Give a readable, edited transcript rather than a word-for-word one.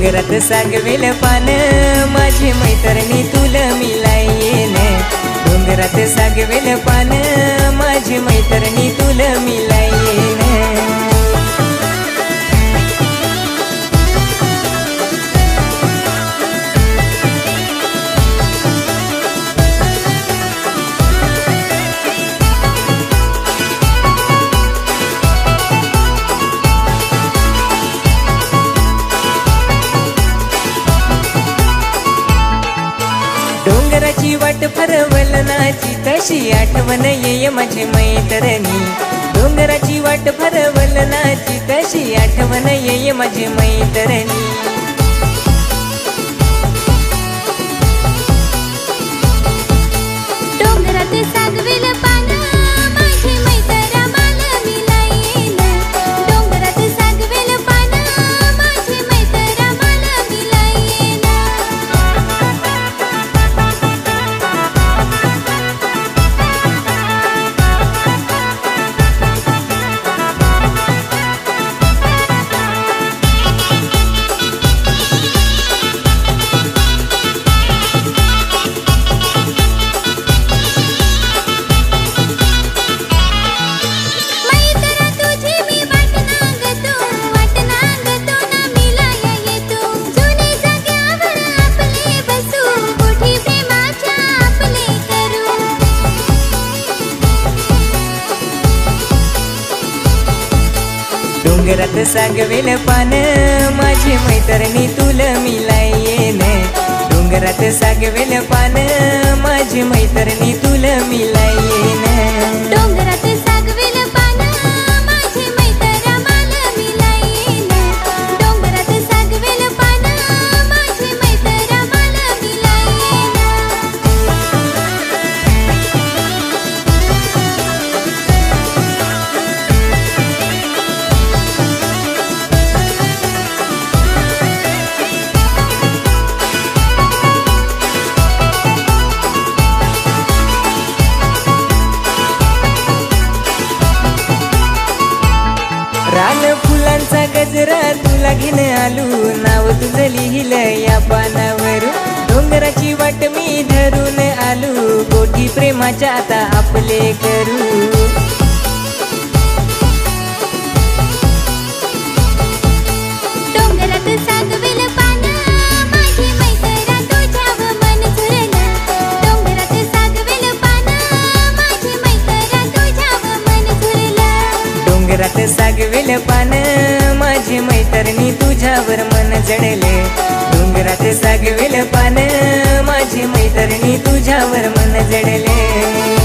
डोंगरात सागवेल पान माझी मैत्रिणी तुला मिलायेन डोंगरात सागवेल पान माझी मैत्रिणी तुला मिलायेन डोंगराची वाट फरवलनाची तशी आठवण येय माझी मैत्रिणी डोंगराची वाट फरवलनाची तशी आठवण येय माझी मैत्रिणी डोंगरात सागवेल पान माझी मैत्रा मला मिलायेन डोंगरात सागवेल पान माझी मैत्रा मला मिलायेन डोंगरात सागवेल पान माझी मैत्रिणी तुला मिलायेन डोंगरात सागवेल पान माझी मैत्रिणी तुला मिलायेन डोंगरात सागवेल पान माझी मैत्रा मला मिलायेन डोंगरात सागवेल पान माझी मैत्रा मला मिलायेन रान फुलांचा गजरा तुला घेऊन आलू नाव तुझं लिहिलं या पानावर डोंगराची वाट मी धरून आलू गोठी प्रेमाच्या आता आपले करू डोंगरात सागवेल पान माझी मैत्रा तुझ्यावर मन झुरलं डोंगरात सागवेल पान माझी मैत्रा तुझ्यावर मन झुरलं डोंगरात सागवेल पान माझी मैत्रिणी तुझ्यावर मन जडले डोंगरात सागवेल पान माझी मैत्रिणी तुझ्यावर मन जडले